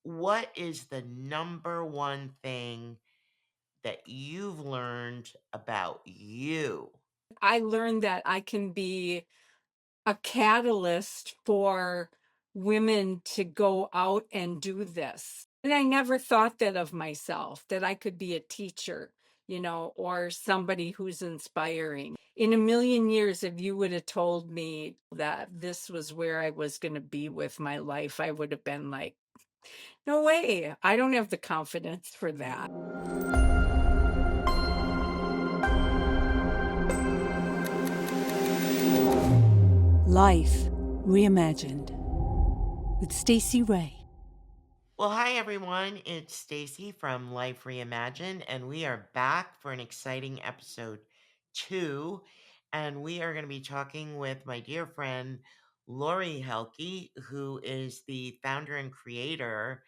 What is the number one thing that you've learned about you? I learned that I can be a catalyst for women to go out and do this. And I never thought that of myself, that I could be a teacher, or somebody who's inspiring. In a million years, if you would have told me that this was where I was going to be with my life, I would have been like, no way. I don't have the confidence for that. Life Reimagined with Stacey Ray. Well, hi everyone. It's Stacey from Life Reimagined, and we are back for an exciting episode 2. And we are going to be talking with my dear friend Lori Helke, who is the founder and creator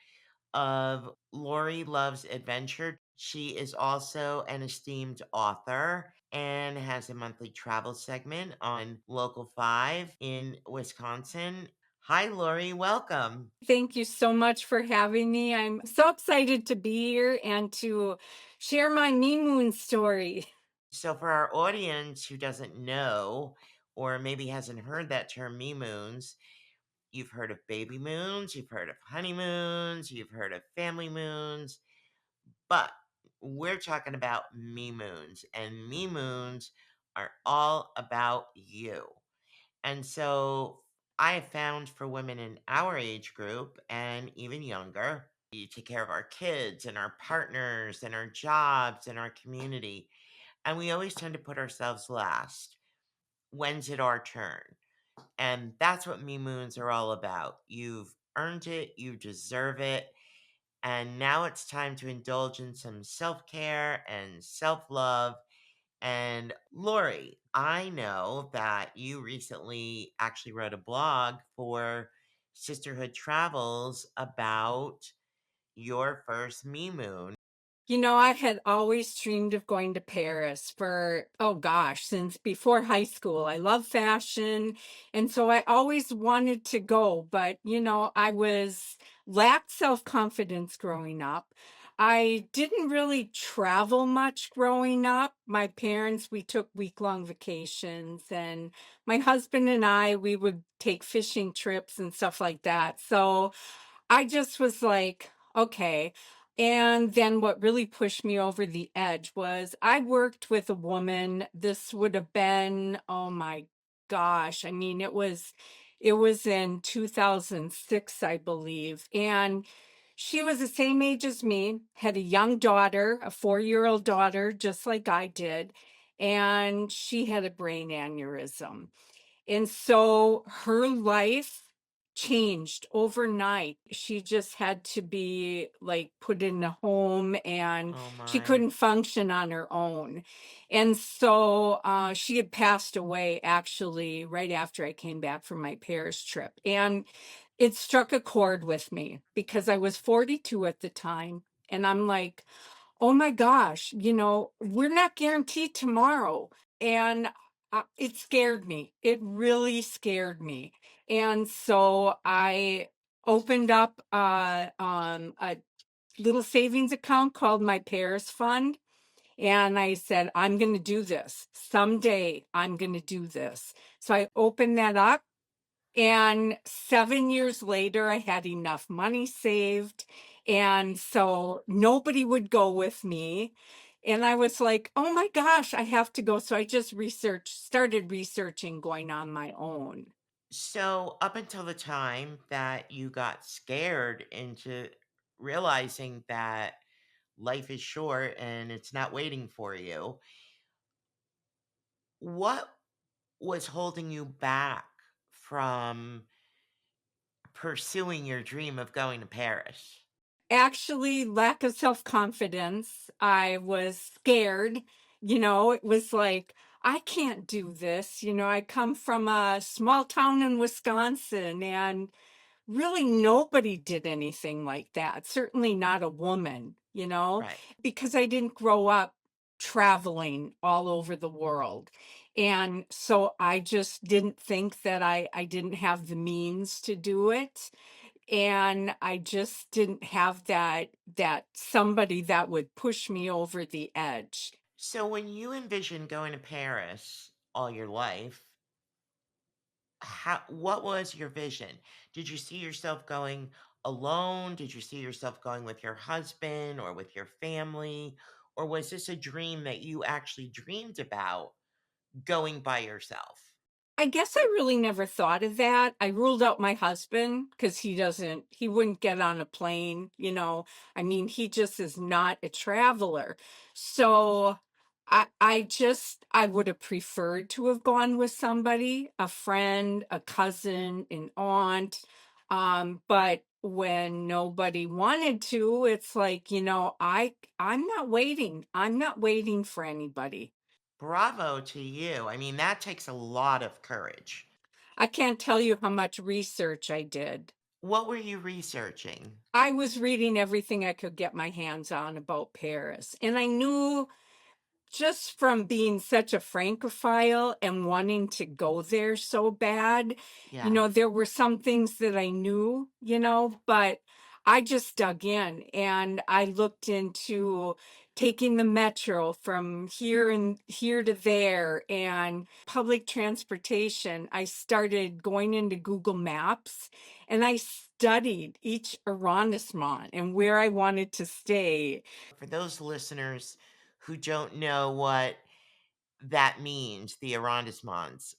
of Lori Loves Adventure. She is also an esteemed author and has a monthly travel segment on Local 5 in Wisconsin. Hi, Lori. Welcome. Thank you so much for having me. I'm so excited to be here and to share my MeMoon story. So, for our audience who doesn't know or maybe hasn't heard that term, me moons, you've heard of baby moons, you've heard of honeymoons, you've heard of family moons, but we're talking about me moons, and me moons are all about you. And so I have found for women in our age group and even younger, we take care of our kids and our partners and our jobs and our community. And we always tend to put ourselves last. When's it our turn? And that's what me moons are all about. You've earned it, you deserve it. And now it's time to indulge in some self care and self love. And Lori, I know that you recently actually wrote a blog for Sisterhood Travels about your first Me Moon. I had always dreamed of going to Paris for, oh gosh, since before high school. I love fashion. And so I always wanted to go, but, I lacked self confidence growing up. I didn't really travel much growing up. My parents, we took week-long vacations, and my husband and we would take fishing trips and stuff like that. So I just was like, okay. And then what really pushed me over the edge was I worked with a woman. This would have been, oh my gosh. I mean, it was in 2006, I believe. And she was the same age as me, had a young daughter, a 4-year-old daughter, just like I did. And she had a brain aneurysm. And so her life changed overnight. She just had to be like put in a home, and Oh she my. couldn't function on her own. And so she had passed away actually right after I came back from my Paris trip. And it struck a chord with me because I was 42 at the time. And I'm like, oh my gosh, we're not guaranteed tomorrow. And it scared me. It really scared me. And so I opened up a little savings account called my Paris Fund. And I said, I'm going to do this. Someday I'm going to do this. So I opened that up. And 7 years later, I had enough money saved. And so nobody would go with me. And I was like, oh my gosh, I have to go. So I just started researching going on my own. So, up until the time that you got scared into realizing that life is short and it's not waiting for you, what was holding you back from pursuing your dream of going to Paris? Actually, lack of self-confidence. I was scared. It was like, I can't do this. I come from a small town in Wisconsin, and really, nobody did anything like that. Certainly not a woman, Right. because I didn't grow up traveling all over the world. And so I just didn't think that I didn't have the means to do it. and I just didn't have that somebody that would push me over the edge. So when you envision going to Paris all your life, what was your vision? Did you see yourself going alone? Did you see yourself going with your husband or with your family? Or was this a dream that you actually dreamed about going by yourself? I guess I really never thought of that. I ruled out my husband because he wouldn't get on a plane, you know. I mean, he just is not a traveler. So I would have preferred to have gone with somebody, a friend, a cousin, an aunt. But when nobody wanted to, it's like, I'm not waiting. I'm not waiting for anybody. Bravo to you. I mean, that takes a lot of courage. I can't tell you how much research I did. What were you researching? I was reading everything I could get my hands on about Paris, and I knew just from being such a Francophile and wanting to go there so bad, Yeah. there were some things that I knew, but I just dug in and I looked into taking the metro from here and here to there and public transportation. I started going into Google Maps and I studied each arrondissement and where I wanted to stay. For those listeners who don't know what that means, the arrondissements,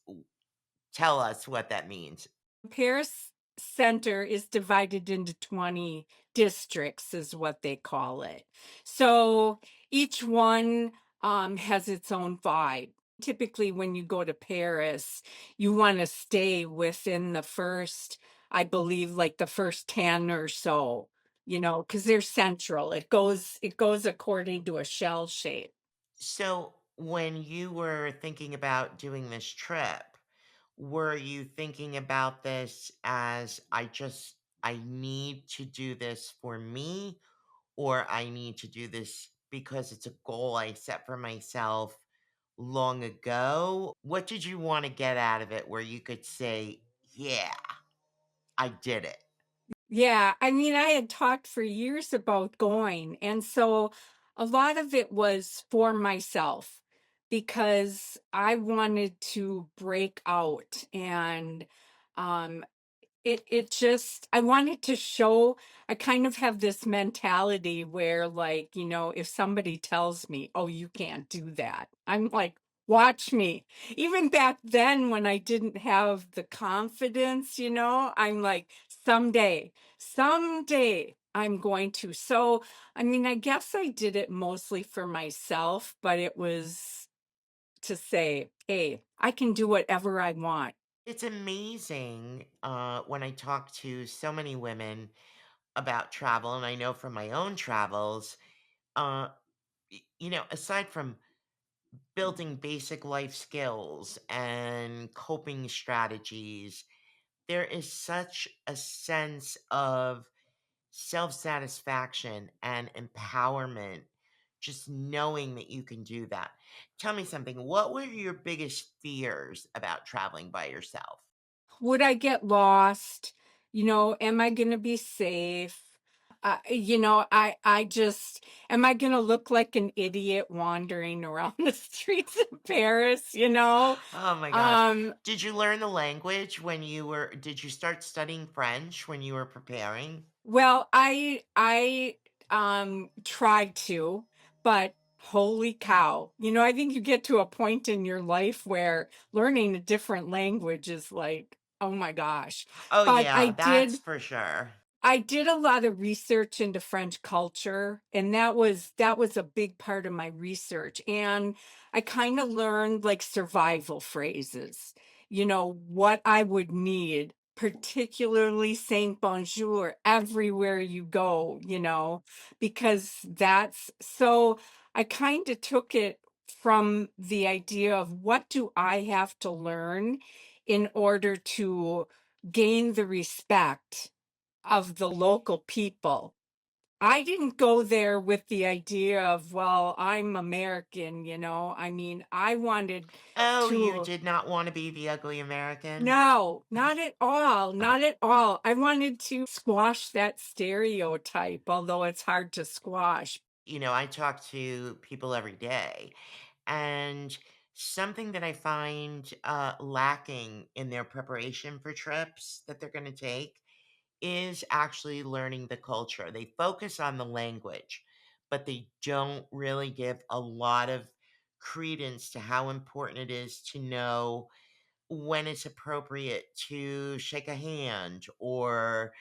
tell us what that means. Paris Center is divided into 20 districts, is what they call it. So each one has its own vibe. Typically, when you go to Paris, you want to stay within the first, I believe, like the first 10 or so, because they're central. It goes according to a shell shape. So, when you were thinking about doing this trip, were you thinking about this as I need to do this for me, or I need to do this because it's a goal I set for myself long ago? What did you want to get out of it where you could say, yeah, I did it? Yeah, I mean, I had talked for years about going, and so a lot of it was for myself because I wanted to break out and um it just I wanted to show I kind of have this mentality where like, if somebody tells me, "Oh, you can't do that." I'm like, "Watch me." Even back then when I didn't have the confidence, I'm like, someday I'm going to." So, I mean, I guess I did it mostly for myself, but it was to say, "Hey, I can do whatever I want." It's amazing when I talk to so many women about travel, and I know from my own travels, uh, aside from building basic life skills and coping strategies, there is such a sense of self satisfaction and empowerment just knowing that you can do that. Tell me something. What were your biggest fears about traveling by yourself? Would I get lost? Am I going to be safe? I just, am I going to look like an idiot wandering around the streets of Paris? Oh my gosh. Um, Did you learn the language did you start studying French when you were preparing? well, I tried to, but holy cow. I think you get to a point in your life where learning a different language is like, oh my gosh. Oh But yeah, that's for sure. I did a lot of research into French culture, and that was a big part of my research. And I kind of learned like survival phrases, what I would need, particularly saying bonjour everywhere you go, because that's so I kind of took it from the idea of what do I have to learn in order to gain the respect of the local people. I didn't go there with the idea of, well, I'm American, I mean, I wanted Oh, you to. did not want to be the ugly American? No, not at all, not at all. I wanted to squash that stereotype, although it's hard to squash. I talk to people every day, and something that I find lacking in their preparation for trips that they're going to take is actually learning the culture. They focus on the language, but they don't really give a lot of credence to how important it is to know when it's appropriate to shake a hand, or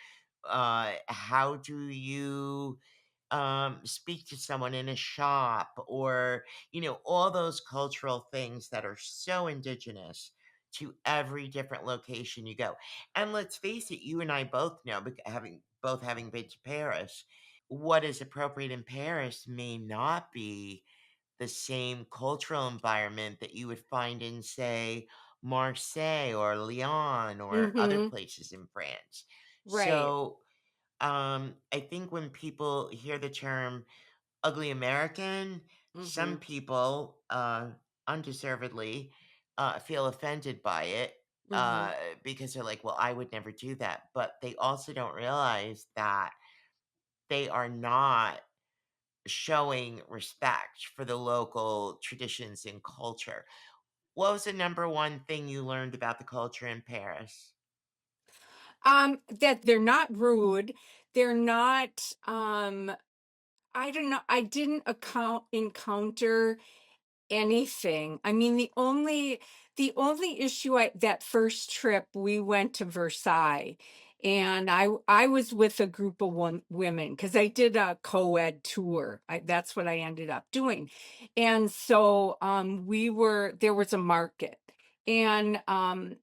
how do you speak to someone in a shop, or all those cultural things that are so indigenous to every different location you go. And let's face it, you and I both know, having been to Paris, what is appropriate in Paris may not be the same cultural environment that you would find in, say, Marseille or Lyon or other Mhm. places in France. Right. So I think when people hear the term ugly American, some Mhm. people, undeservedly, feel offended by it, Mhm. uh, because they're like, well, I would never do that. But they also don't realize that they are not showing respect for the local traditions and culture. What was the number one thing you learned about the culture in Paris? That they're not rude. They're not, I don't know. I didn't encounter anything. I mean, the only issue, that first trip we went to Versailles, and I was with a group of women because I did a co-ed tour. That's what I ended up doing. And so there was a market, and I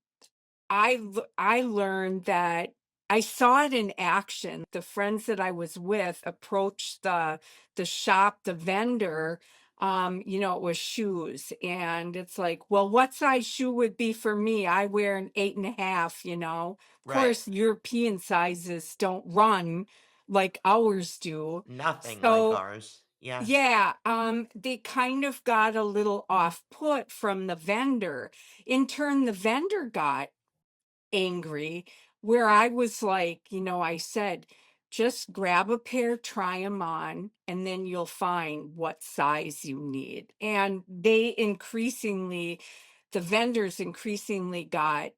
learned that I saw it in action. The friends that I was with approached the shop, the vendor. It was shoes, and it's like, well, what size shoe would be for me? I wear an 8.5. Of Right. course, European sizes don't run like ours do. Nothing like So ours. Yeah. yeah, they kind of got a little off put from the vendor. In turn, the vendor got angry, where I was like, I said, just grab a pair, try them on, and then you'll find what size you need. And the vendors increasingly got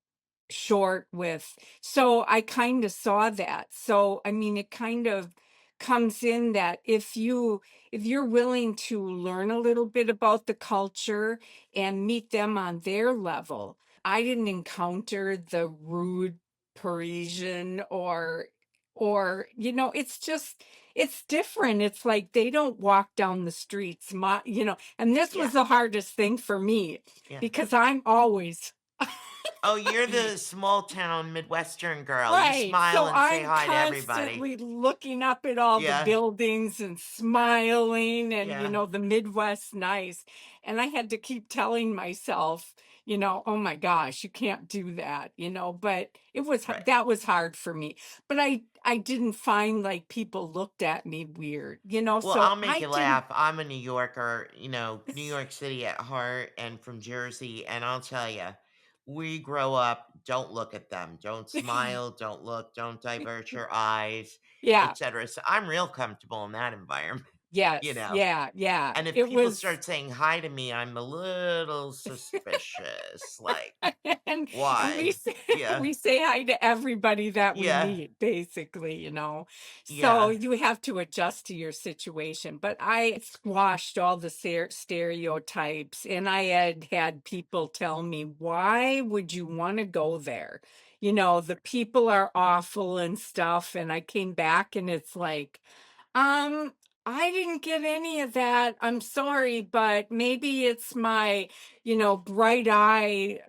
short with, so I kind of saw that. So, I mean, it kind of comes in that if you're willing to learn a little bit about the culture and meet them on their level. I didn't encounter the rude Parisian, or it's different. It's like they don't walk down the streets, and this was Yeah. the hardest thing for me Yeah. because I'm always Oh, you're the small town Midwestern girl. You right. smile So and say I'm hi to everybody. constantly looking up at all the Yeah. buildings and smiling, and, Yeah. the Midwest nice. And I had to keep telling myself, oh my gosh, you can't do that, but Right. that was hard for me. But I didn't find like people looked at me weird, Well, so I'll make I you didn't. laugh. I'm a New Yorker, New York City at heart, and from Jersey. And I'll tell you, we grow up, don't look at them, don't smile, don't look, don't divert your eyes, Yeah. etc. So I'm real comfortable in that environment, you Yes. know. Yeah. Yeah. And if It people was. start saying hi to me, I'm a little suspicious. Like, And we why? say, Yeah. we say hi to everybody that we Yeah. meet, basically, so Yeah. you have to adjust to your situation. But I squashed all the stereotypes, and I had people tell me, why would you want to go there? The people are awful and stuff. And I came back, and it's like, um I didn't get any of that. I'm sorry, but maybe it's my, bright eye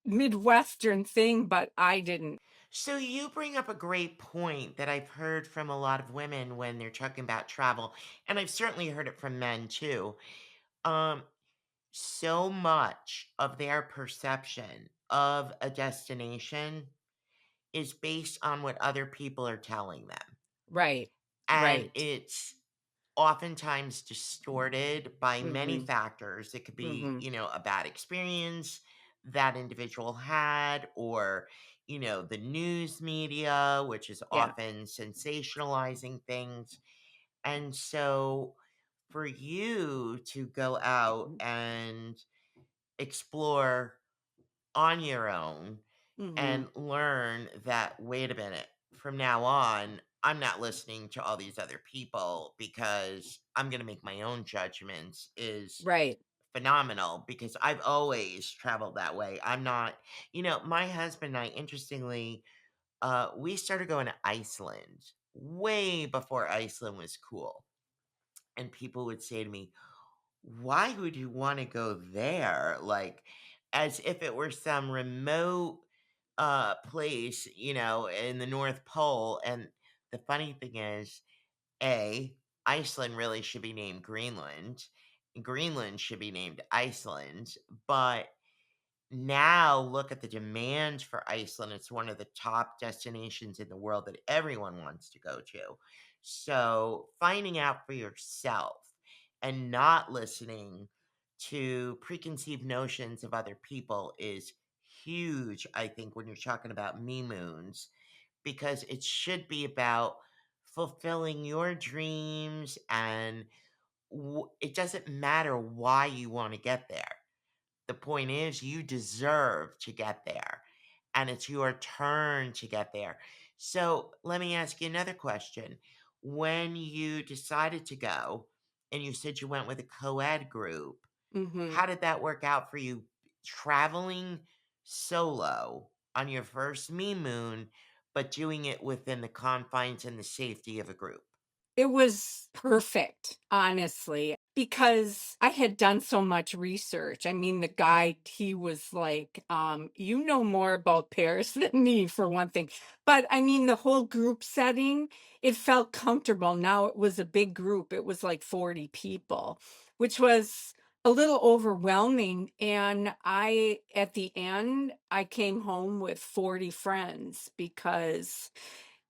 Midwestern thing, but I didn't. So you bring up a great point that I've heard from a lot of women when they're talking about travel, and I've certainly heard it from men too. Um, so much of their perception of a destination is based on what other people are telling them. Right. And Right. it's oftentimes distorted by many Mhm. factors. It could be, Mhm. a bad experience that individual had, or, the news media, which is Yeah. often sensationalizing things. And so for you to go out and explore on your own and Mhm. learn that, wait a minute, from now on, I'm not listening to all these other people because I'm going to make my own judgments is Right. phenomenal, because I've always traveled that way. I'm not, my husband and I, interestingly, we started going to Iceland way before Iceland was cool. And people would say to me, why would you want to go there? Like, as if it were some remote place, in the North Pole. And the funny thing is, A, Iceland really should be named Greenland. Greenland should be named Iceland. But now look at the demand for Iceland. It's one of the top destinations in the world that everyone wants to go to. So finding out for yourself and not listening to preconceived notions of other people is huge, I think, when you're talking about me moons, because it should be about fulfilling your dreams, and it doesn't matter why you want to get there. The point is, you deserve to get there, and it's your turn to get there. So, let me ask you another question. When you decided to go, and you said you went with a co ed group, Mhm. how did that work out for you, traveling solo on your first me moon, but doing it within the confines and the safety of a group? It was perfect, honestly, because I had done so much research. I mean, the guy, he was like, you know more about Paris than me, for one thing. But I mean, the whole group setting, it felt comfortable. Now it was a big group. It was like 40 people, which was a little overwhelming. And at the end, I came home with 40 friends because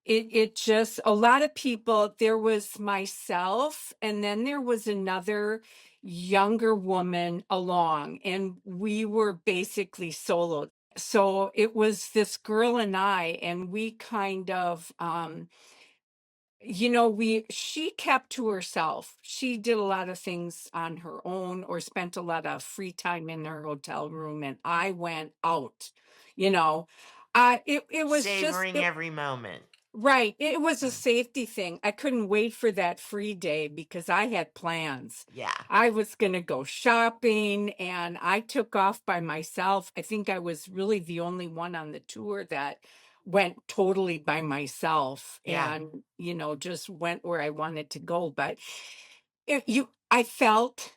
it just a lot of people. There was myself, and then there was another younger woman along, and we were basically solo. So it was this girl and I, and we kind of we she kept to herself. She did a lot of things on her own or spent a lot of free time in her hotel room, and I went out, you know. It was just Savoring every moment. right. It was a safety thing. I couldn't wait for that free day because I had plans. Yeah. I was going to go shopping, and I took off by myself. I think I was really the only one on the tour that went totally by myself Yeah. and, just went where I wanted to go. But I felt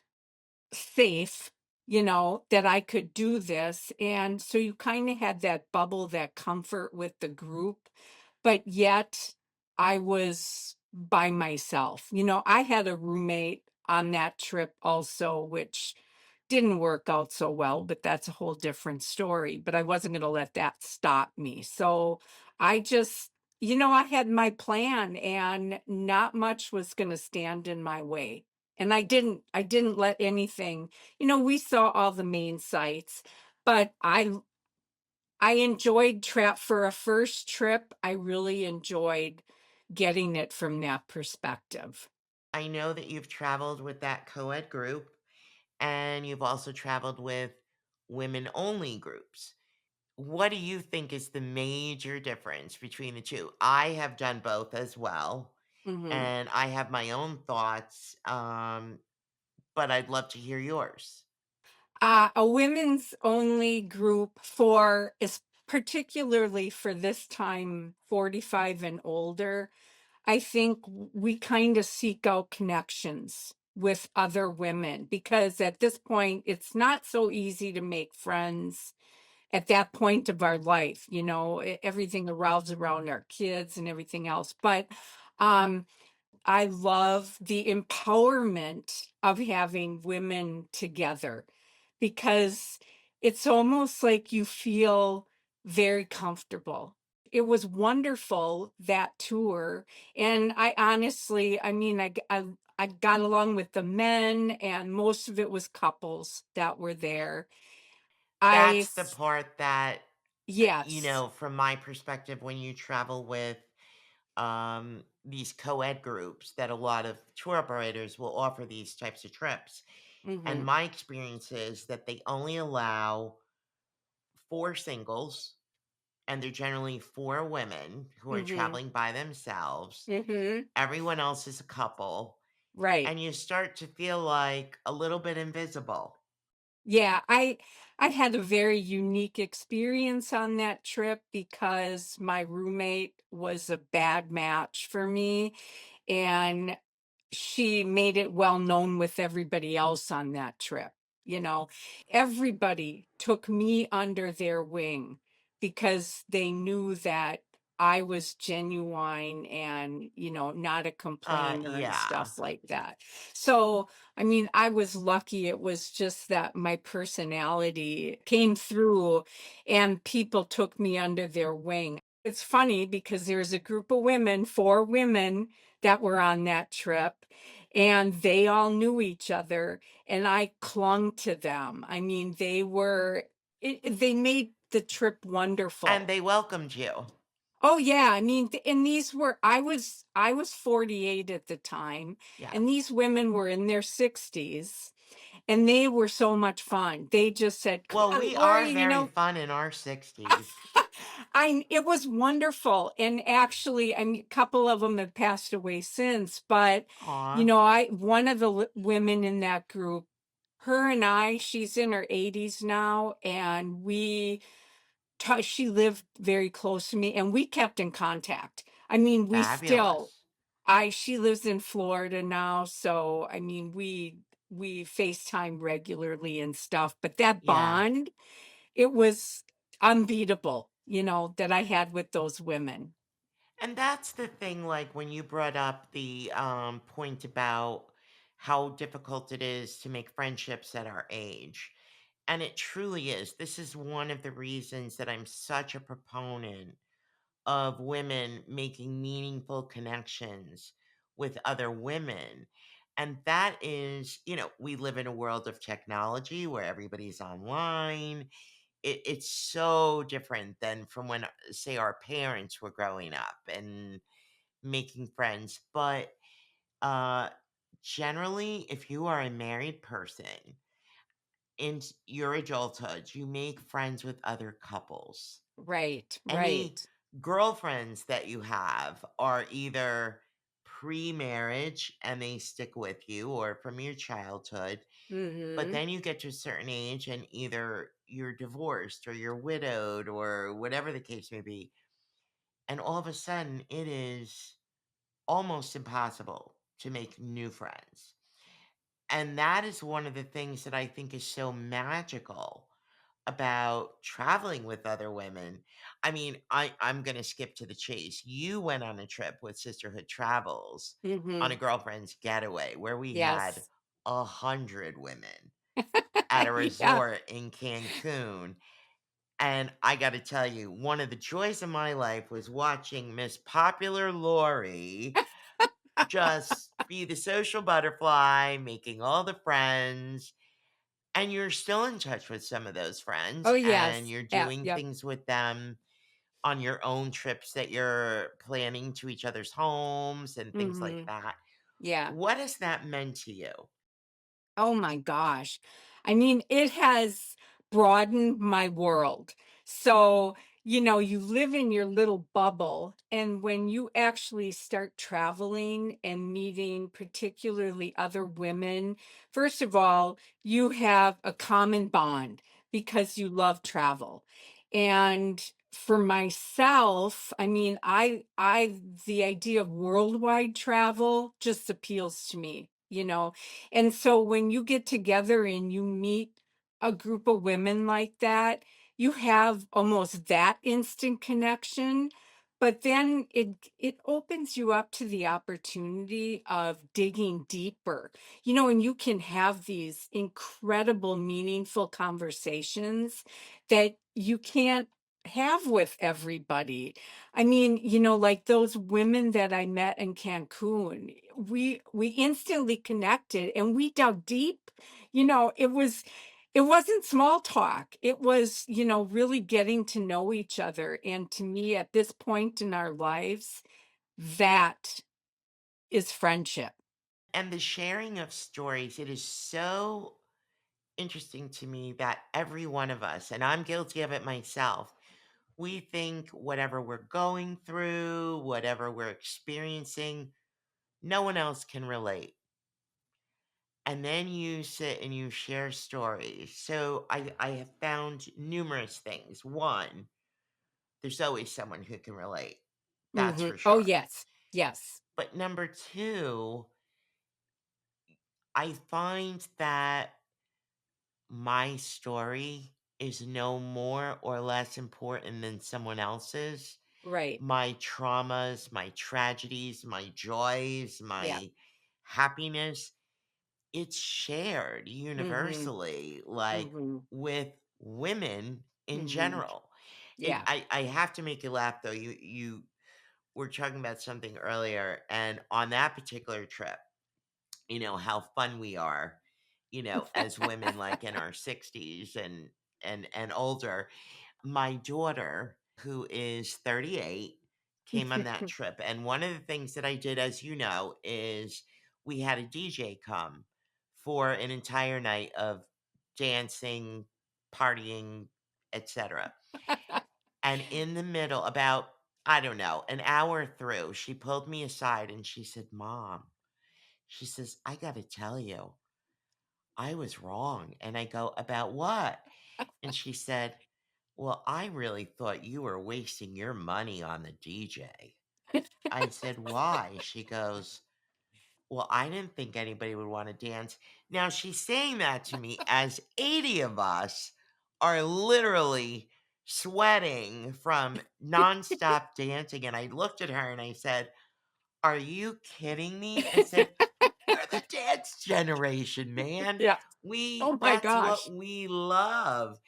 safe, that I could do this. And so you kind of had that bubble, that comfort with the group, but yet I was by myself. I had a roommate on that trip also, which didn't work out so well, but that's a whole different story. But I wasn't going to let that stop me. So I just, I had my plan and not much was going to stand in my way. And I didn't let anything, we saw all the main sites, but I enjoyed trap for a first trip. I really enjoyed getting it from that perspective. I know that you've traveled with that co ed group, and you've also traveled with women only groups. What do you think is the major difference between the two? I have done both as well, Mhm. and I have my own thoughts, but I'd love to hear yours. A women's only group for is particularly for this time, 45 and older. I think we kind of seek out connections with other women because at this point, it's not so easy to make friends at that point of our life. Everything revolves around our kids and everything else. But um, I love the empowerment of having women together because it's almost like you feel very comfortable. It was wonderful, that tour, and I honestly, I mean, I got along with the men, and most of it was couples that were there. I That's the s part that, Yes. from my perspective, when you travel with these co-ed groups, that a lot of tour operators will offer these types of trips. And Mhm, my experience is that they only allow four singles, and they're generally four women who are mhm, traveling by themselves. mhm, Everyone else is a couple, right. and you start to feel like a little bit invisible. Yeah, I had a very unique experience on that trip because my roommate was a bad match for me, and she made it well known with everybody else on that trip. You know, everybody took me under their wing because they knew that I was genuine and, not a complainer and Yeah. stuff like that. So, I mean, I was lucky. It was just that my personality came through and people took me under their wing. It's funny because there's a group of women, four women that were on that trip, and they all knew each other, and I clung to them. I mean, they made the trip And wonderful. they welcomed you. Oh yeah, I mean, and these were I was 48 at the time, Yeah. and these women were in their 60s, and they were so much fun. They just said, "Come Well, on, we are Lori, very fun in our 60s. I it was wonderful, and actually, I mean, a couple of them have passed away since, but, Aw. I one of the women in that group, her and she's in her 80s now, and she lived very close to me, and we kept in contact. I mean, Fabulous. she lives in Florida now, so, I mean, we FaceTime regularly and stuff, but that Yeah. bond, it was unbeatable, that I had with those women. And that's the thing, like when you brought up the point about how difficult it is to make friendships at our age. And it truly is. This is one of the reasons that I'm such a proponent of women making meaningful connections with other women. And that is, we live in a world of technology where everybody's online. It's so different than from when, say, our parents were growing up and making friends. But uh, generally, if you are a married person in your adulthood, you make friends with other couples. Right, Any right. girlfriends that you have are either pre-marriage and they stick with you, or from your childhood, but Mhm. then you get to a certain age and either you're divorced or you're widowed or whatever the case may be, and all of a sudden it is almost impossible to make new friends. And that is one of the things that I think is so magical about traveling with other women. I mean, I'm going to skip to the chase. You went on a trip with Sisterhood Travels on a Mhm. girlfriend's getaway where we had Yes. 100 women at a Yeah. resort in Cancun. And I got to tell you, one of the joys of my life was watching Miss Popular Lori just be the social butterfly, making all the friends. And you're still in touch with some of those friends, Oh, and yes. you're Yeah, doing yep. things with them on your own trips that you're planning to each other's homes and things like Mhm. that. Yeah. What has that meant to you? Oh my gosh. I mean, it has broadened my world. So, you live in your little bubble. And when you actually start traveling and meeting particularly other women, first of all, you have a common bond because you love travel. And for myself, I mean, the idea of worldwide travel just appeals to me. And so when you get together and you meet a group of women like that, you have almost that instant connection, but then it opens you up to the opportunity of digging deeper. And you can have these incredible meaningful conversations that you can't have with everybody. I mean, like those women that I met in Cancun, we instantly connected and we dug deep. It wasn't small talk. It was, really getting to know each other. And to me, at this point in our lives, that is friendship. And the sharing of stories, it is so interesting to me that every one of us, and I'm guilty of it myself, we think whatever we're going through, whatever we're experiencing, no one else can relate. And then you sit and you share stories. So I have found numerous things. One, there's always someone who can relate. That's for Oh, sure. yes. Yes. But number two, I find that my story is no more or less important than someone else's. Right. My traumas, my tragedies, my joys, Yeah. my happiness, it's shared Mhm. universally, like Mhm. with women in Mhm. general. And Yeah. I have to make you laugh though. You were talking about something earlier, and on that particular trip, how fun we are, as women like in our 60s and older. My daughter, who is 38, came on that trip, and one of the things that I did, as you know, is we had a DJ come for an entire night of dancing, partying, etc. And in the middle, about, I don't know, an hour through, she pulled me aside and she said, "Mom," she says, "I got to tell you, I was wrong." And I go, "About what?" And she said, "Well, I really thought you were wasting your money on the DJ." I said, "Why?" She goes, "Well, I didn't think anybody would want to dance." Now she's saying that to me as 80 of us are literally sweating from nonstop dancing. And I looked at her and I said, "Are you kidding me?" I said, "We're the dance generation, man. Yeah. Oh my That's gosh. what we love."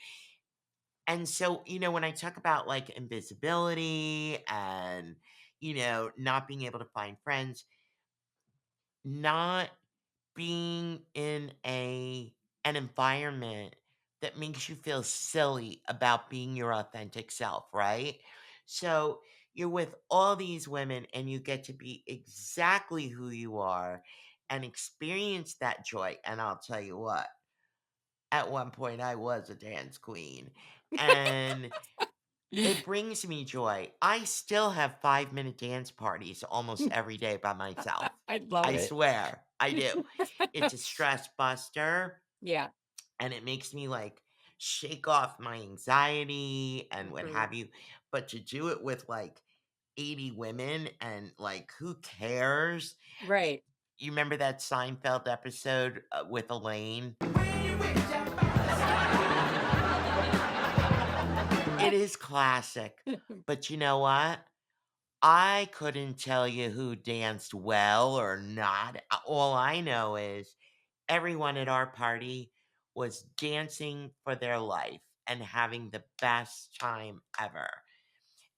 And so, when I talk about like invisibility and, not being able to find friends, not being in an environment that makes you feel silly about being your authentic self, right? So you're with all these women and you get to be exactly who you are and experience that joy. And I'll tell you what, at one point I was a dance queen. And it brings me joy. I still have 5-minute dance parties almost every day by myself. I love I it. swear, I do. It's a stress buster Yeah. and it makes me like shake off my anxiety and what Mhm. have you. But to do it with like 80 women and like, who cares? Right. You remember that Seinfeld episode with Elaine? It is classic. But you know what? I couldn't tell you who danced well or not. All I know is everyone at our party was dancing for their life and having the best time ever.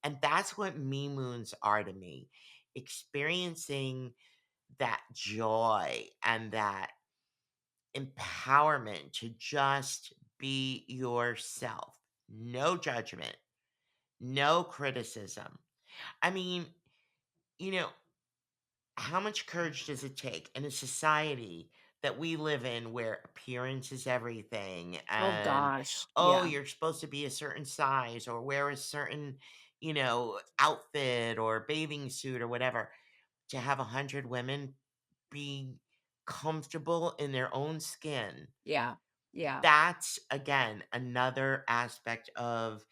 And that's what MeMoons are to me. Experiencing that joy and that empowerment to just be yourself. No judgment, no criticism. I mean, you know, how much courage does it take in a society that we live in where appearance is everything Oh and, gosh. oh, Yeah. you're supposed to be a certain size or wear a certain, outfit or bathing suit or whatever, to have 100 women be comfortable in their own skin? Yeah. Yeah. That's again another aspect of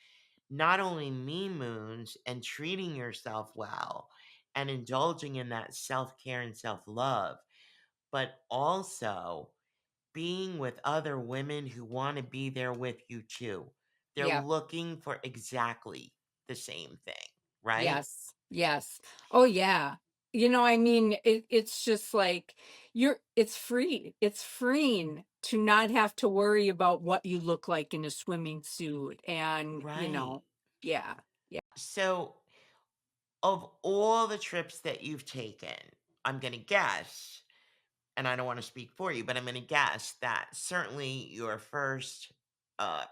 not only me moons and treating yourself well and indulging in that self-care and self-love, but also being with other women who want to be there with you too. They're Yeah. looking for exactly the same thing, right? Yes. Yes. Oh yeah. I mean, it's just like it's free. It's freeing to not have to worry about what you look like in a swimming suit. And, Right. Yeah. Yeah. So, of all the trips that you've taken, I'm going to guess, and I don't want to speak for you, but I'm going to guess that certainly your first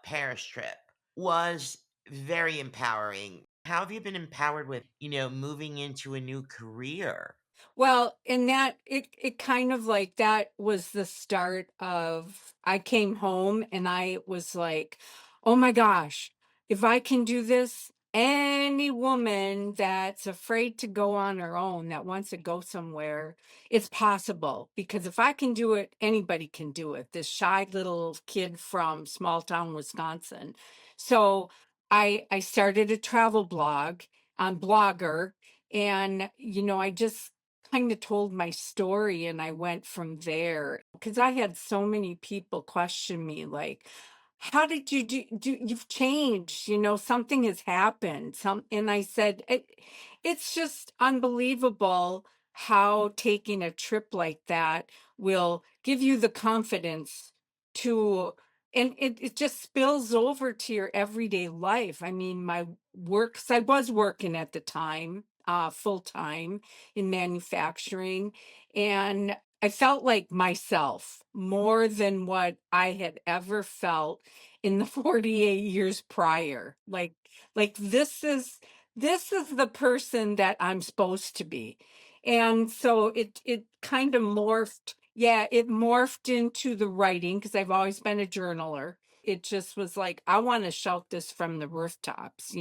Paris trip was very empowering. How have you been empowered with, moving into a new career? Well, and that it kind of like that was the start of I came home and I was like, "Oh my gosh, if I can do this, any woman that's afraid to go on her own, that wants to go somewhere, it's possible. Because if I can do it, anybody can do it." This shy little kid from small town Wisconsin. So I started a travel blog on Blogger, and I just kind of told my story and I went from there because I had so many people question me like, how did you you've changed, something has happened, and I said it's just unbelievable how taking a trip like that will give you the confidence to, and it just spills over to your everyday life. I mean, my work, 'cause I was working at the time, full time in manufacturing. And I felt like myself more than what I had ever felt in the 48 years prior. Like this is the person that I'm supposed to be. And so it kind of morphed. Yeah, it morphed into the writing because I've always been a journaler. It just was like, I want to shout this from the rooftops.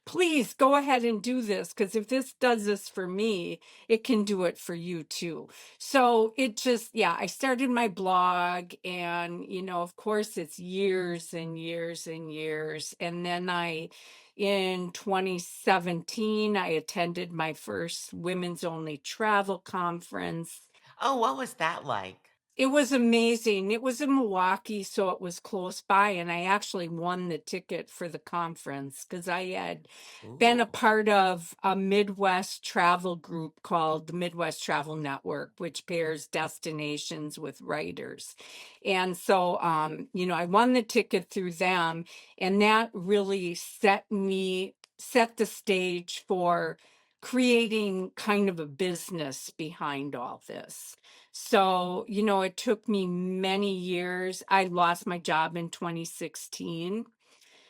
Please go ahead and do this, because if this does this for me, it can do it for you too. So it just, yeah, I started my blog, and of course it's years and years and years. And then in 2017, I attended my first women's only travel conference. Oh, what was that like? It was amazing. It was in Milwaukee, so it was close by, and I actually won the ticket for the conference because I had been a Ooh. part of a Midwest travel group called the Midwest Travel Network, which pairs destinations with writers. And so, I won the ticket through them, and that really set the stage for creating kind of a business behind all this. So, it took me many years. I lost my job in 2016.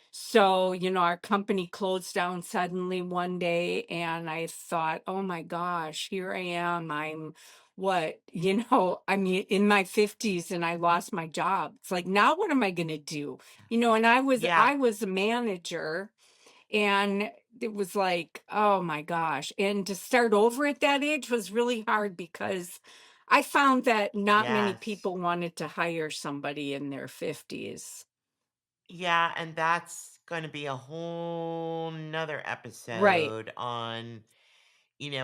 So, our company closed down suddenly one day, and I thought, oh my gosh, here I am. I'm what, I mean, in my 50s, and I lost my job. It's like, now what am I going to do? And I was Yeah. I was a manager, and it was like, oh my gosh. And to start over at that age was really hard because I found that not many Yes. people wanted to hire somebody in their 50s. Yeah, and that's going to be a whole nother Right, episode on,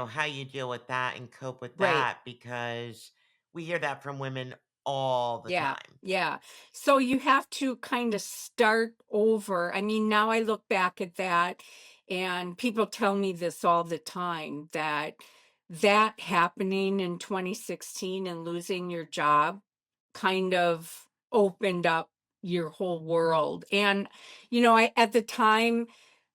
how you deal with that and cope with right. that because we hear that from women all the Yeah, time. yeah. So you have to kind of start over. I mean, now I look back at that, and people tell me this all the time, that happening in 2016 and losing your job kind of opened up your whole world. And I at the time,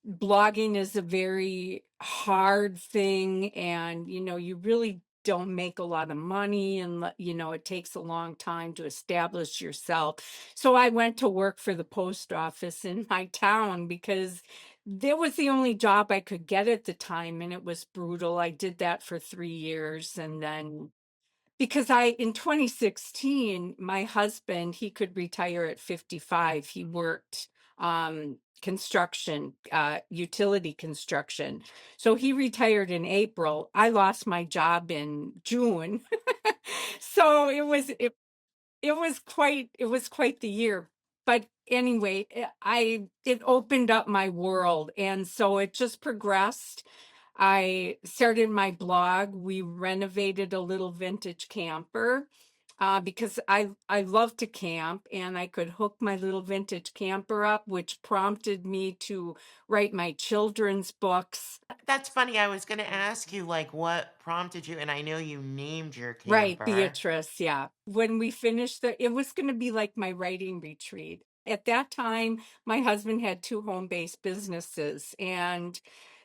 blogging is a very hard thing, and you really don't make a lot of money, and it takes a long time to establish yourself. So I went to work for the post office in my town because that was the only job I could get at the time, and it was brutal. I did that for 3 years, and then because in 2016, my husband, he could retire at 55. He worked construction, utility construction. So he retired in April. I lost my job in June. So it was quite the year. But anyway, it opened up my world, and so it just progressed. I started my blog. We renovated a little vintage camper, because I love to camp, and I could hook my little vintage camper up, which prompted me to write my children's books. That's funny. I was going to ask you, like, what prompted you, and I know you named your Right, camper. Beatrice, yeah. When we finished it was gonna be like my writing retreat. At that time, my husband had two home-based businesses, and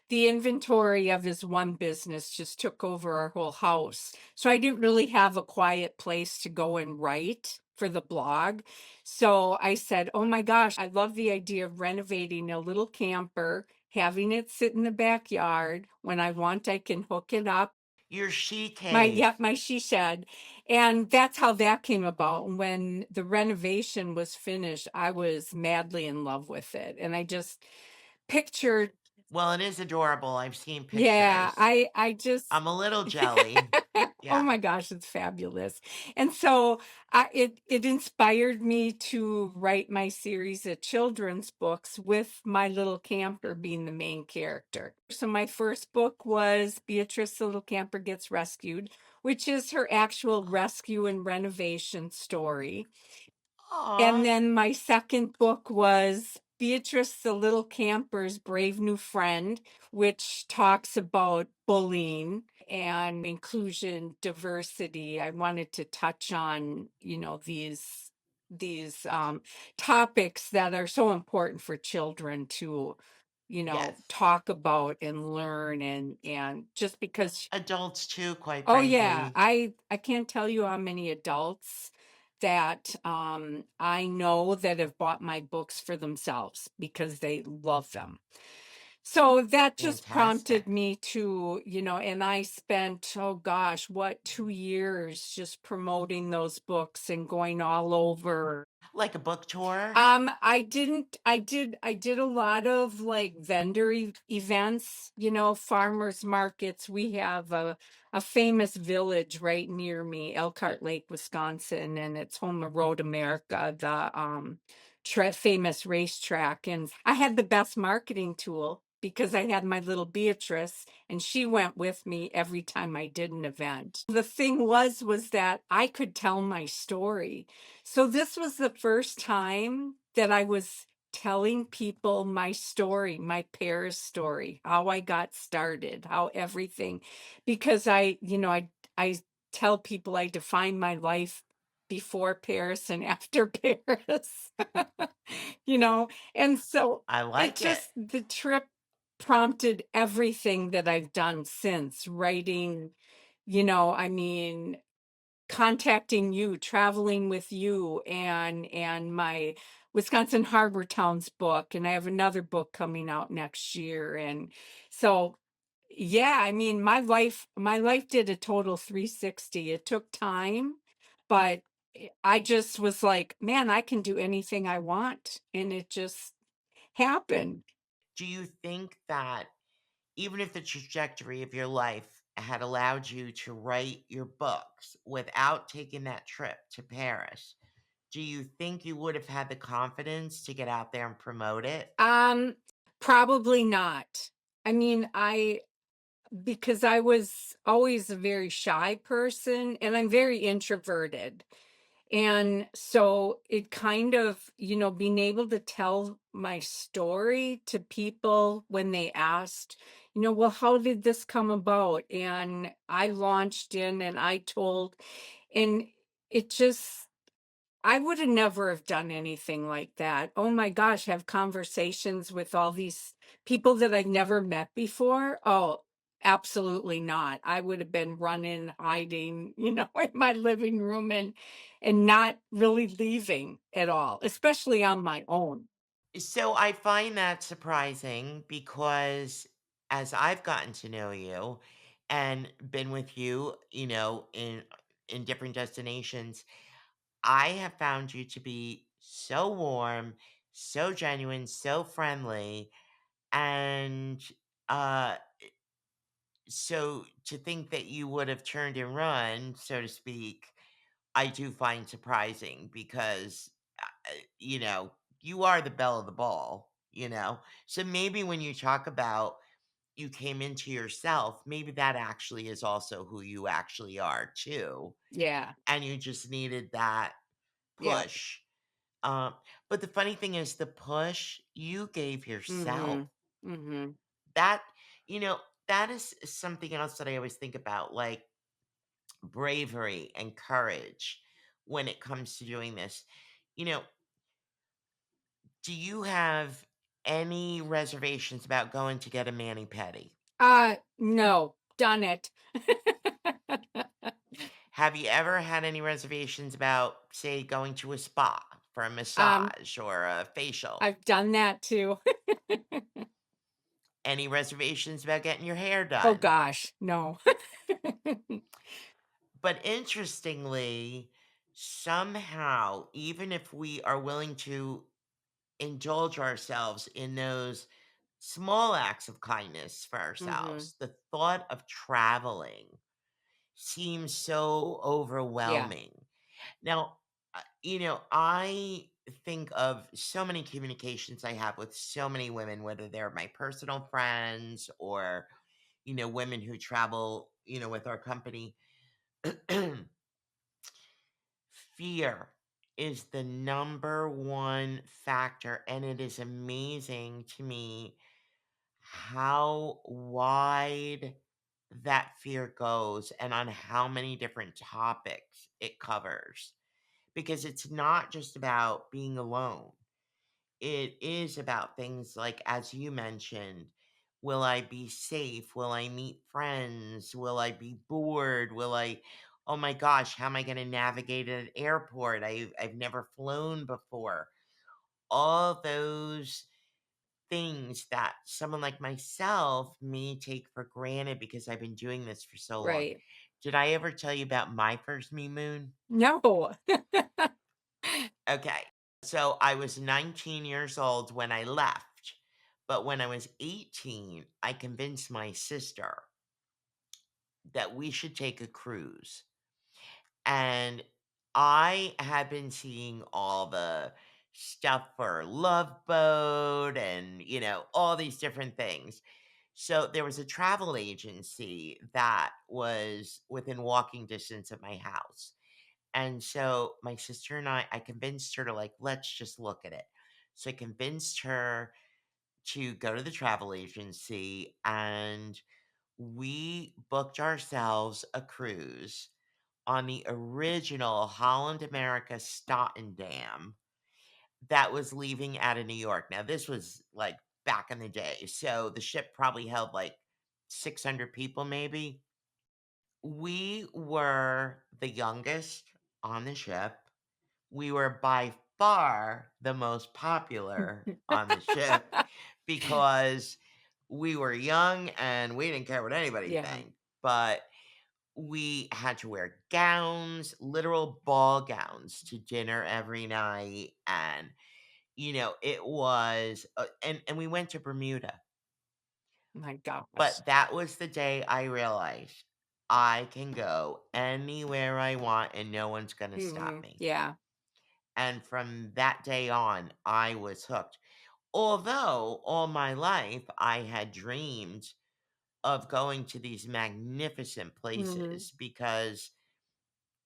the inventory of his one business just took over our whole house. So I didn't really have a quiet place to go and write for the blog. So I said, "Oh my gosh, I love the idea of renovating a little camper, having it sit in the backyard. When I want, I can hook it up." Your she My cave. yeah, my she shed. And that's how that came about. When the renovation was finished, I was madly in love with it. And I just pictured, Well, it is adorable. I've seen yeah, pictures. I just I'm a little jelly. oh Yeah. my gosh, it's fabulous. And so it inspired me to write my series of children's books with my little camper being the main character. So my first book was Beatrice the Little Camper Gets Rescued, which is her actual rescue and renovation story. And Aw. then my second book was Beatrice the Little Camper's Brave New Friend, which talks about bullying and inclusion, diversity. I wanted to touch on, these topics that are so important for children to, Yes. talk about and learn, and just because. Adults too, quite Oh yeah, frankly. I can't tell you how many adults that I know that have bought my books for themselves because they love them. So that just Fantastic. prompted me to, and I spent, oh gosh, what, 2 years just promoting those books and going all over. Like a book tour? I did a lot of like vendor events, farmers markets. We have a famous village right near me, Elkhart Lake, Wisconsin, and it's home to Road America, the famous racetrack. And I had the best marketing tool because I had my little Beatrice, and she went with me every time I did an event. The thing was that I could tell my story. So this was the first time that I was telling people my story, my Paris story, how I got started, how everything, because I tell people I define my life before Paris and after Paris, you know, and so I it like it. just, the trip prompted everything that I've done since writing, I mean, contacting you, traveling with you, and my Wisconsin Harbor Towns book, and I have another book coming out next year. And so yeah, I mean, my life did a total 360. It took time, but I just was like, man, I can do anything I want, and it just happened. Do you think that even if the trajectory of your life had allowed you to write your books without taking that trip to Paris, do you think you would have had the confidence to get out there and promote it? Um, Probably not. I mean, because I was always a very shy person and I'm very introverted. And so it kind of, being able to tell my story to people when they asked, well, how did this come about? And I launched in and I told, and it just, I would have never have done anything like that. Oh my gosh, have conversations with all these people that I've never met before. Oh, absolutely not. I would have been running, hiding, in my living room and not really leaving at all, especially on my own. So I find that surprising because as I've gotten to know you and been with you, in different destinations, I have found you to be so warm, so genuine, so friendly, and uh so to think that you would have turned and run, so to speak, I do find surprising because you know, you are the belle of the ball. So maybe when you talk about you came into yourself, maybe that actually is also who you actually are too. Yeah. And you just needed that Yeah. push. Um, but the funny thing is the push you gave yourself. Mhm. Mhm. That, you know, that is something else that I always think about, like bravery and courage when it comes to doing this. You know, Do you have any reservations about going to get a mani-pedi? No, done it. Have you ever had any reservations about, say, going to a spa for a Um, massage or a facial? I've done that too. Any reservations about getting your hair Oh done? gosh, no. But interestingly, somehow, even if we are willing to indulge ourselves in those small acts of kindness for Mhm. ourselves, the thought of traveling seems so Yeah, overwhelming. Now, I think of so many communications I have with so many women, whether they're my personal friends or, women who travel, with our company. Fear is the number one factor, and it is amazing to me how wide that fear goes and on how many different topics it covers. Because it's not just about being alone, it is about things like, as you mentioned, will I be safe? Will I meet friends? Will I be bored? Oh my gosh, how am I going to navigate at an airport? I've never flown before. All those things that someone like myself may take for granted because I've been doing this for so long. right. Did I ever tell you about my first Me Moon? No. Okay. So I was 19 years old when I left. But when I was 18, I convinced my sister that we should take a cruise. And I had been seeing all the stuff for Love Boat and, all these different things. So there was a travel agency that was within walking distance of my house. And so my sister and I convinced her to like, let's just look at it. So I convinced her to go to the travel agency and we booked ourselves a cruise on the original Holland America Dam that was leaving out of New York. Now, this was like back in the day. So the ship probably held like 600 people, maybe. We were the youngest on the ship. We were by far the most popular on the ship because we were young and we didn't care what anybody Yeah, think. But we had to wear gowns, literal ball gowns to dinner every night. And, it was, and we went to Bermuda. my gosh. But that was the day I realized I can go anywhere I want and no one's going to stop Mhm. me. Yeah. And from that day on, I was hooked. Although all my life I had dreamed of going to these magnificent Mhm. places because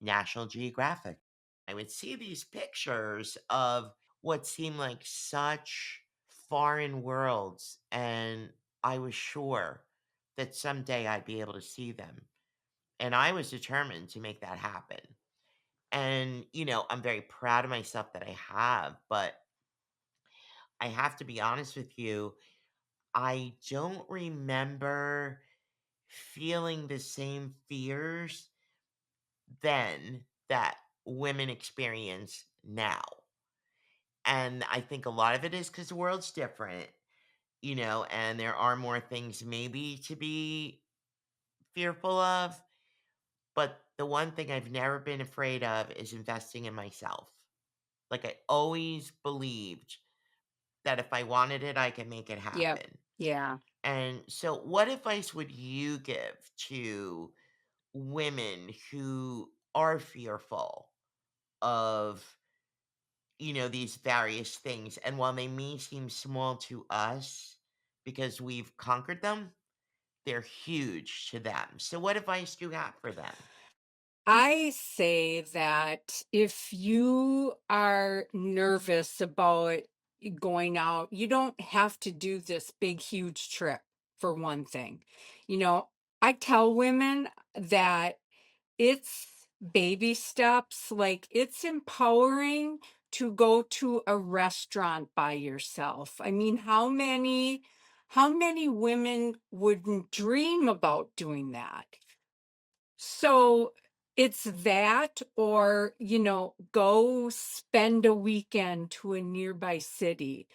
National Geographic, I would see these pictures of what seemed like such foreign worlds, and I was sure that someday I'd be able to see them. And I was determined to make that happen. And, I'm very proud of myself that I have, but I have to be honest with you, I don't remember feeling the same fears then that women experience now. And I think a lot of it is because the world's different, and there are more things maybe to be fearful of. But the one thing I've never been afraid of is investing in myself. Like I always believed that if I wanted it, I could make it Yep. happen. Yeah. And so, what advice would you give to women who are fearful of, these various things? And while they may seem small to us because we've conquered them, they're huge to them. So, what advice do you have for them? I say that if you are nervous about going out, you don't have to do this big, huge trip for one thing. You know, I tell women that it's baby steps, like it's empowering to go to a restaurant by yourself. I mean, how many women wouldn't dream about doing that? So it's that, or, go spend a weekend to a nearby city,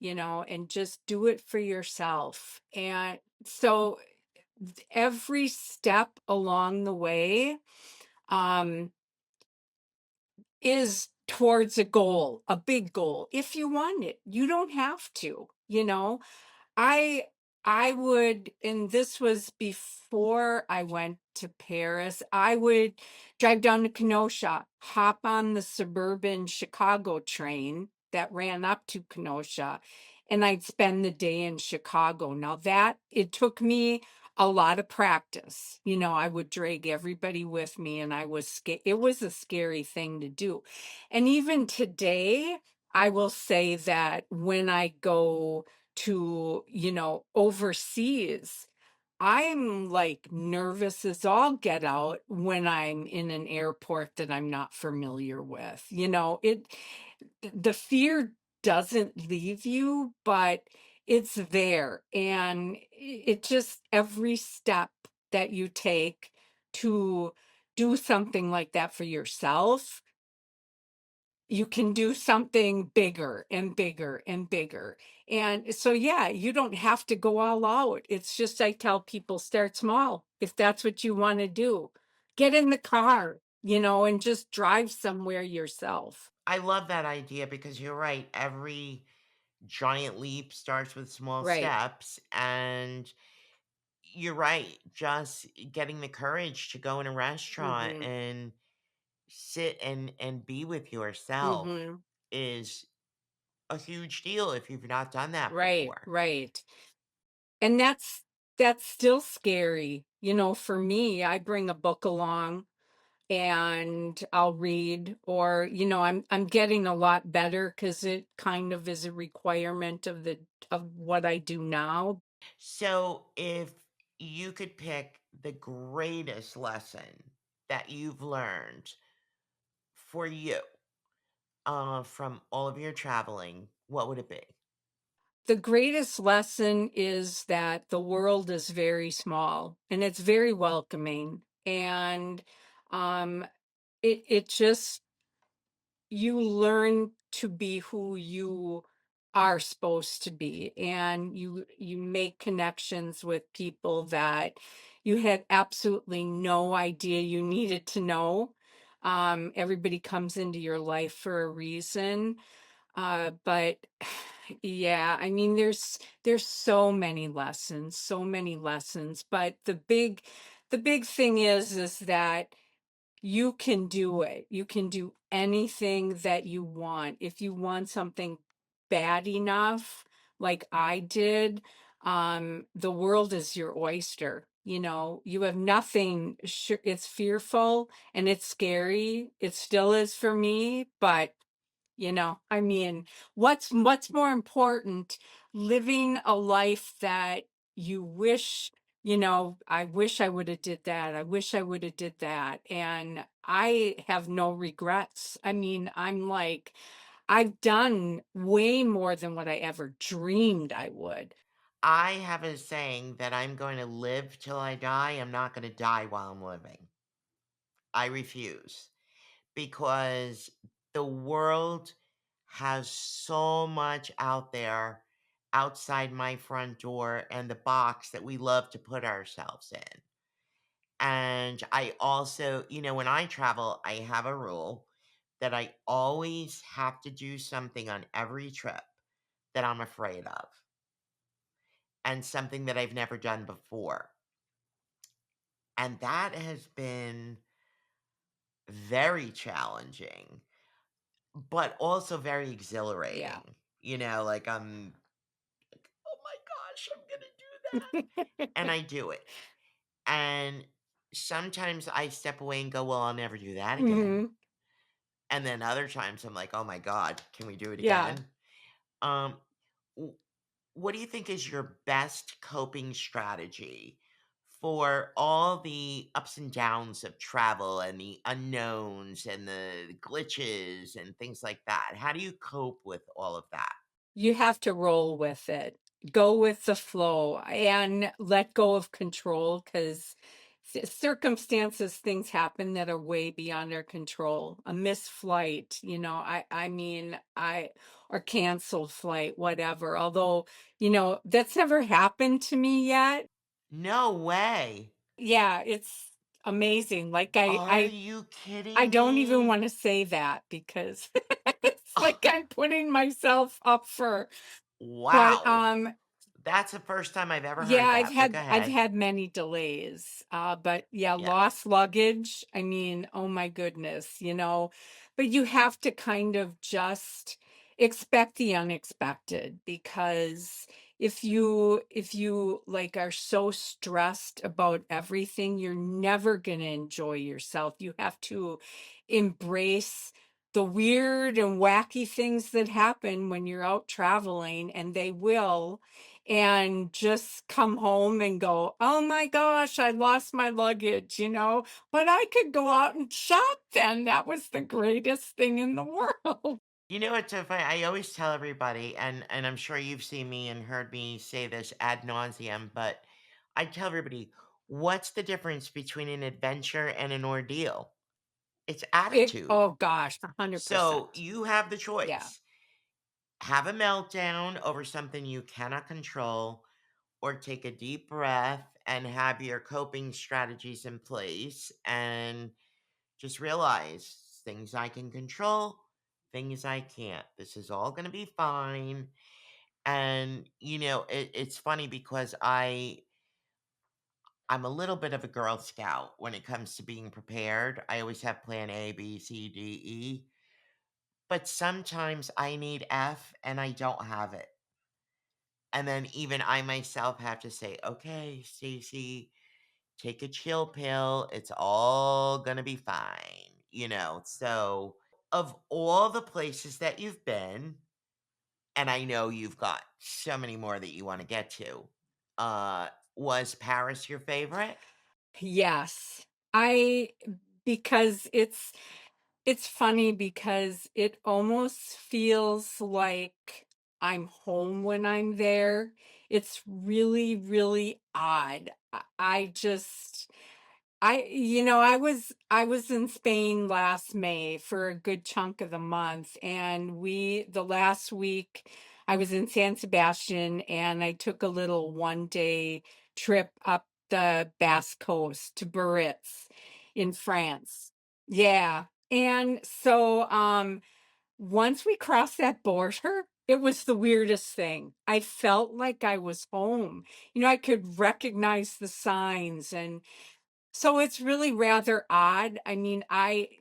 and just do it for yourself. And so every step along the way um, is towards a goal, a big goal. If you want it, you don't have to. I I would, and this was before I went to Paris, I would drive down to Kenosha, hop on the suburban Chicago train that ran up to Kenosha, and I'd spend the day in Chicago. Now that it took me a lot of practice. I would drag everybody with me, and it was a scary thing to do. And even today, I will say that when I go to, overseas, I'm like nervous as all get out when I'm in an airport that I'm not familiar with. The fear doesn't leave you, but it's there. And it just, every step that you take to do something like that for yourself, you can do something bigger and bigger and bigger. And so, yeah, you don't have to go all out. It's just, I tell people, start small. If that's what you want to do, get in the car, and just drive somewhere yourself. I love that idea because you're right. Every giant leap starts with small Right. steps. And you're right. Just getting the courage to go in a restaurant Mm-hmm. and sit and be with yourself Mm-hmm. is a huge deal if you've not done that Right. before. Right. And that's still scary. For me, I bring a book along and I'll read, or I'm getting a lot better because it kind of is a requirement of what I do now. So, if you could pick the greatest lesson that you've learned for you from all of your traveling, what would it be? The greatest lesson is that the world is very small and it's very welcoming, and um it just, you learn to be who you are supposed to be, and you make connections with people that you had absolutely no idea you needed to know. Everybody comes into your life for a reason. But yeah, I mean, there's so many lessons, but the big thing is that you can do it. You can do anything that you want. If you want something bad enough, like I did, the world is your oyster. You have nothing. It's fearful and it's scary. It still is for me, but I mean, what's more important, living a life that you wish, I wish I would have did that. I wish I would have did that. And I have no regrets. I mean, I'm like, I've done way more than what I ever dreamed I would. I have a saying that I'm going to live till I die. I'm not going to die while I'm living. I refuse because the world has so much out there outside my front door and the box that we love to put ourselves in. And I also, when I travel, I have a rule that I always have to do something on every trip that I'm afraid of and something that I've never done before. And that has been very challenging, but also very Yeah. exhilarating. Like I'm like, oh my gosh, I'm going to do that. And I do it. And sometimes I step away and go, well, I'll never do that again. Hmm. And then other times I'm like, oh my God, can we do it Yeah. again? Um, w- what do you think is your best coping strategy for all the ups and downs of travel and the unknowns and the glitches and things like that? How do you cope with all of that? You have to roll with it. Go with the flow and let go of control because circumstances, things happen that are way beyond our control. A missed flight, I mean, or canceled flight, whatever. Although, that's never happened to me yet. No way. Yeah, it's amazing. Like Are you I kidding don't even me? want to say that because it's like I'm putting myself up for, but Wow. That's the first time I've ever yeah, heard I've that, but go had I've ahead. had many delays. But yeah, Yeah. lost luggage. I mean, oh my goodness, but you have to kind of just expect the unexpected because if you like are so stressed about everything, you're never going to enjoy yourself. You have to embrace the weird and wacky things that happen when you're out traveling, and they will, and just come home and go, oh my gosh, I lost my luggage, but I could go out and shop then. That was the greatest thing in the world. You know what's so funny? I always tell everybody, and I'm sure you've seen me and heard me say this ad nauseum, but I tell everybody, what's the difference between an adventure and an ordeal? It's attitude. Oh gosh, So 100%. you have the Yeah. choice. Have a meltdown over something you cannot control, or take a deep breath and have your coping strategies in place and just realize things I can control, things I can't. This is all going to be fine. And it's funny because I'm a little bit of a Girl Scout when it comes to being prepared. I always have plan A, B, C, D, E. But sometimes I need F and I don't have it. And then even I myself have to say, okay, Stacey, take a chill pill. It's all gonna be fine. So, of all the places that you've been, and I know you've got so many more that you want to get to, uh, was Paris your favorite? Yes. I because it's funny because it almost feels like I'm home when I'm there. It's really, really odd. I just I was in Spain last May for a good chunk of the month, and the last week I was in San Sebastian, and I took a little 1-day trip up the Basque Coast to Biarritz in France. Yeah. And so once we crossed that border, it was the weirdest thing. I felt like I was home. I could recognize the signs, and so it's really rather odd. I mean,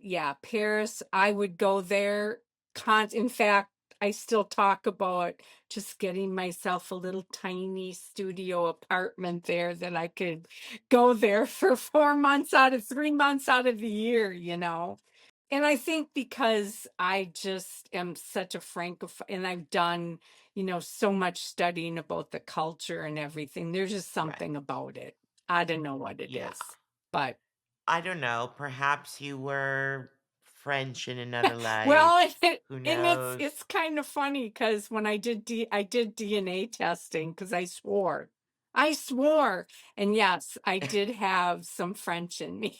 yeah, Paris, I would go there. In fact, I still talk about just getting myself a little tiny studio apartment there that I could go there for 4 months out of 3 months out of the year. And I think because I just am such a francophone and I've done, so much studying about the culture and everything, there's just Right. something about it. I don't know what it Yeah. is, but I don't know. Perhaps you were French in another well, life. Who and it's knows? it's kind of funny because when I did DNA testing because I swore, and yes, I did have some French in me.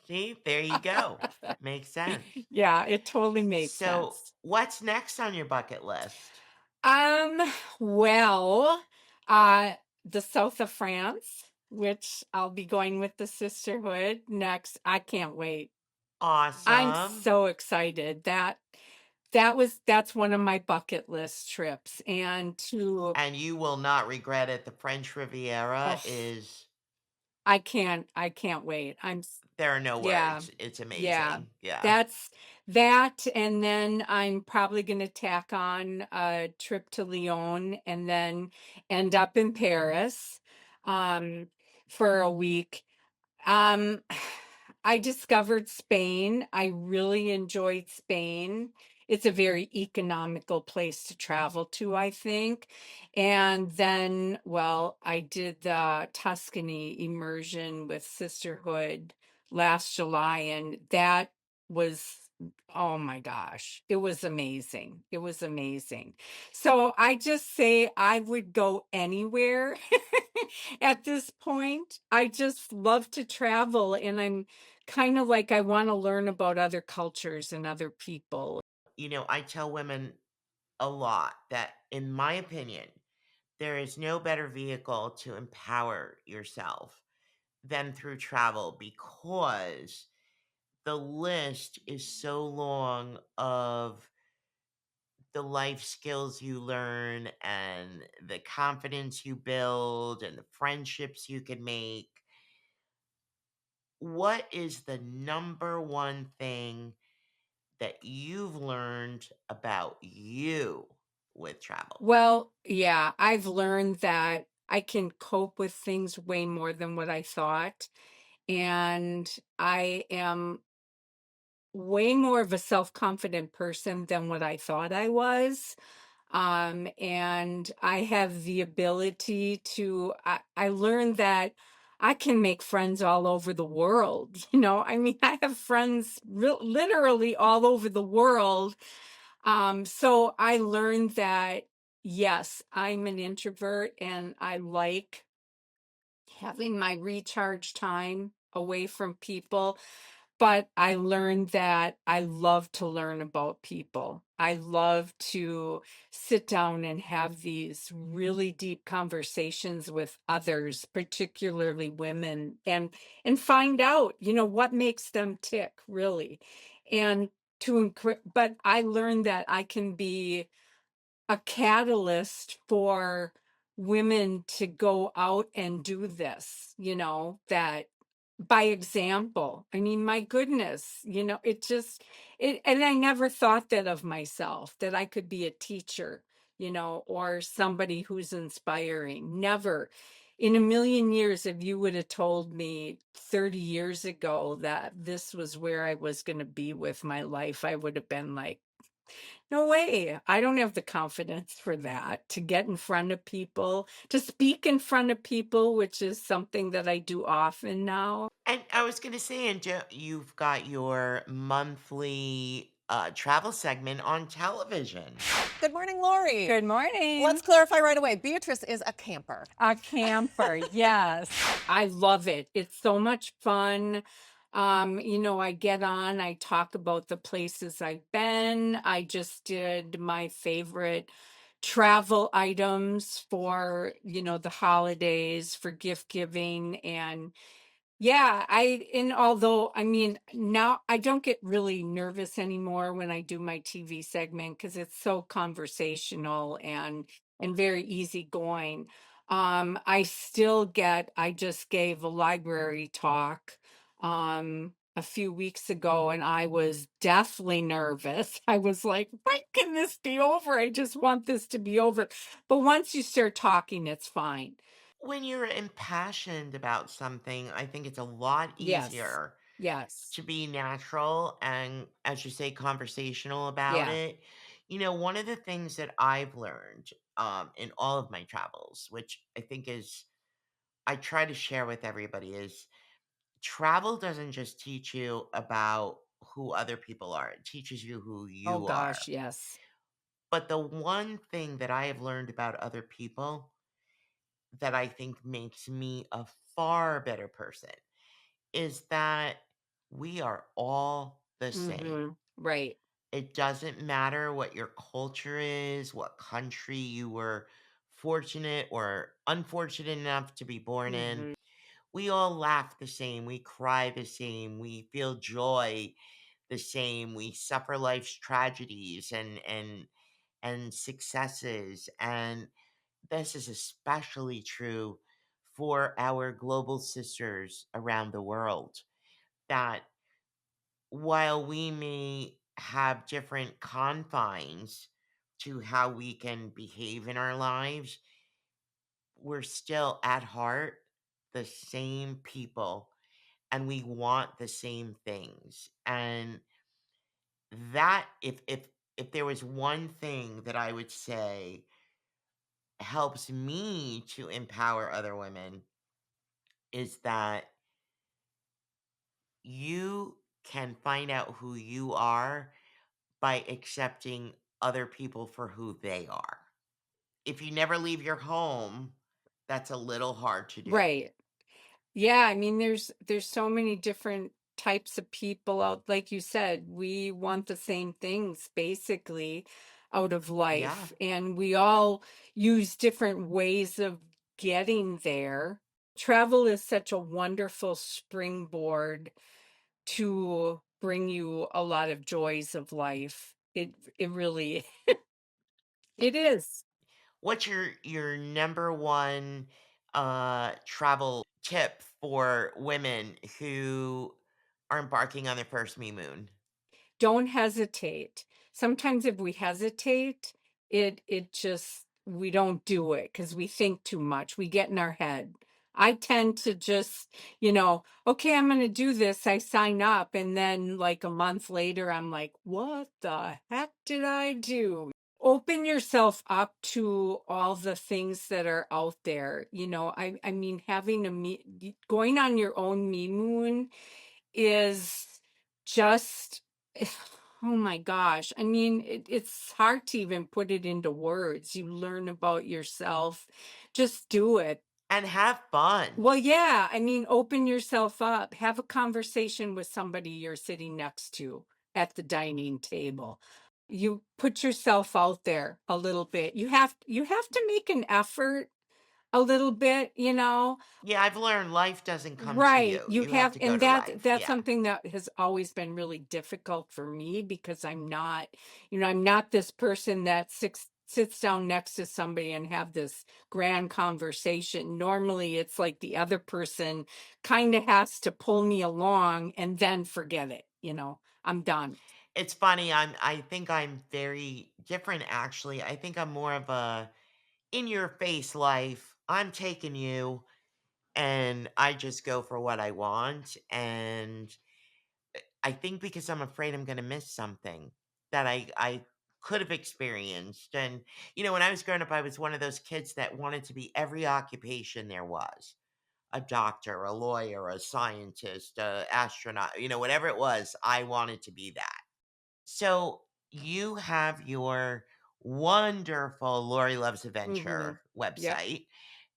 See, there you go. Makes sense. Yeah, it totally made So, sense. what's next on your bucket list? Um, well, uh, the south of France, which I'll be going with the Sisterhood next. I can't wait. I'm Awesome. so excited. That's one of my bucket list trips. And to And you will not regret it. The French Riviera oh, is, I can't wait. there are no Yeah, words. It's yeah. amazing. Yeah. That's that, and then I'm probably gonna tack on a trip to Lyon and then end up in Paris um for a week. Um I discovered Spain. I really enjoyed Spain. it's a very economical place to travel to, I think. And then, well, I did the Tuscany immersion with Sisterhood last July, and that was, oh my gosh, it was amazing. It was amazing. So I just say I would go anywhere at this point. I just love to travel, and I'm kind of like I want to learn about other cultures and other people. I tell women a lot that, in my opinion, there is no better vehicle to empower yourself than through travel, because the list is so long of the life skills you learn and the confidence you build and the friendships you can make. What is the number one thing that you've learned about you with travel? Well, yeah, I've learned that I can cope with things way more than what I thought. And I am way more of a self-confident person than what I thought I was. And I have the ability to, I learned that I can make friends all over the world. I mean, I have friends literally all over the world. So I learned that, yes, I'm an introvert and I like having my recharge time away from people. But I learned that I love to learn about people. I love to sit down and have these really deep conversations with others, particularly women, and find out, what makes them tick, really. And but I learned that I can be a catalyst for women to go out and do this, that by example. I mean, my goodness, and I never thought that of myself, that I could be a teacher, or somebody who's inspiring. Never in a million years, if you would have told me 30 years ago that this was where I was going to be with my life, I would have been like, no way. I don't have the confidence for that, to get in front of people, to speak in front of people, which is something that I do often now. And I was going to say, and you've got your monthly travel segment on television. Good morning, Lori. Good morning. Let's clarify right away. Beatrice is a camper. A camper, yes. I love it. It's so much fun. I get on, I talk about the places I've been. I just did my favorite travel items for, the holidays, for gift giving. And yeah, and although, I mean, now I don't get really nervous anymore when I do my TV segment because it's so conversational and very easygoing. I just gave a library talk a few weeks ago, and I was deathly nervous. I was like, when can this be over? I just want this to be over. But once you start talking, it's fine. When you're impassioned about something, I think it's a lot Yes. easier Yes. to be natural and, as you say, conversational about Yeah. it. One of the things that I've learned in all of my travels, which I think is, I try to share with everybody, is travel doesn't just teach you about who other people are, it teaches you who Oh you are. gosh, yes. But the one thing that I have learned about other people that I think makes me a far better person is that we are all the same. Right. It doesn't matter what your culture is, what country you were fortunate or unfortunate enough to be born in. Mhm. We all laugh the same. We cry the same. We feel joy the same. We suffer life's tragedies and successes. And this is especially true for our global sisters around the world, that while we may have different confines to how we can behave in our lives, we're still at heart the same people and we want the same things. And that, if if there was one thing that I would say helps me to empower other women, is that you can find out who you are by accepting other people for who they are. If you never leave your home, that's a little hard to do. Right. Yeah, I mean, there's so many different types of people out. Like you said, we want the same things basically out of Yeah. life, and we all use different ways of getting there. Travel is such a wonderful springboard to bring you a lot of joys of life. It really it is. What's your number one travel tip for women who are embarking on their first MeMoon? Don't hesitate. Sometimes if we hesitate, it just we don't do it because we think too much. We get in our head. I tend to just, okay, I'm going to do this. I sign up. And then, like a month later, I'm like, what the heck did I do? Open yourself up to all the things that are out there. I mean, going on your own me moon is just oh my gosh. I mean, it's hard to even put it into words. You learn about yourself. Just do it. And have fun. Well, yeah. I mean, open yourself up. Have a conversation with somebody you're sitting next to at the dining table. You put yourself out there a little bit. You have to make an effort a little bit. Yeah, I've learned life doesn't come to Right. you. You You have have, to go and to that life. that's Yeah. something that has always been really difficult for me because I'm not this person that sits down next to somebody and have this grand conversation. Normally it's like the other person kind of has to pull me along and then forget it. I'm done. It's funny, I think I'm very different actually. I think I'm more of a in your face life. I'm taking you and I just go for what I want, and I think because I'm afraid I'm going to miss something that I could have experienced. And when I was growing up, I was one of those kids that wanted to be every occupation there was. A doctor, a lawyer, a scientist, a astronaut, whatever it was, I wanted to be that. So you have your wonderful Lori Loves Mhm. Adventure Yep. website,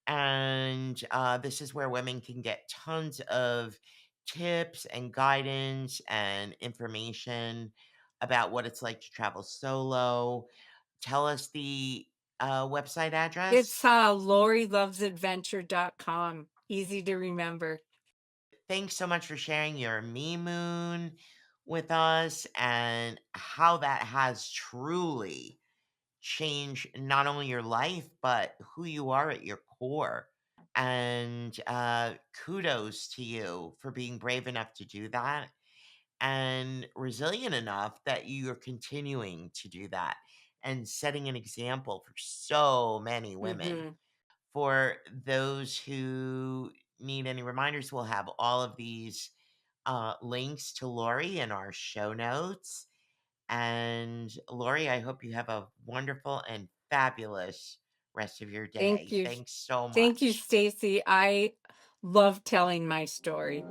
and this is where women can get tons of tips and guidance and information about what it's like to travel solo. Tell us the website It's address. LoriLovesAdventure.com. Easy to remember. Thanks so much for sharing your me moon with us and how that has truly changed not only your life, but who you are at your core. And kudos to you for being brave enough to do that and resilient enough that you're continuing to do that and setting an example for so many women. Mhm. For those who need any reminders, we'll have all of these links to Lori in our show notes. And Lori, I hope you have a wonderful and fabulous rest of your Thank day. you. Thanks so Thank you, much. Stacey. I love telling my story.